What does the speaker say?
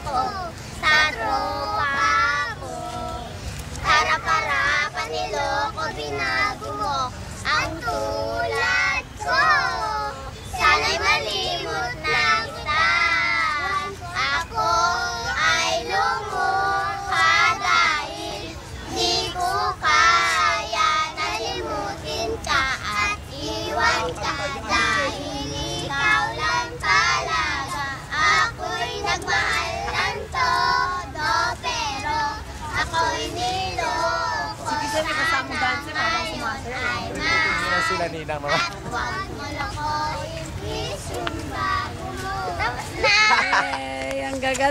ako sa tropa ko. Harap-harapan niloko, binago mo ang tulad ko. Sana'y malimot na kita. Ako ay lumukha dahil di ko kaya nalimutin ka at iwan ka dahil ikaw lang talaga. Ako'y nagmahal ng todo pero ako'y niloko dahil ngayon ay mahal. Sila ninang mama. At huwag mo lang ko yung isumba mo. Tapos na! Ay, ang gagal.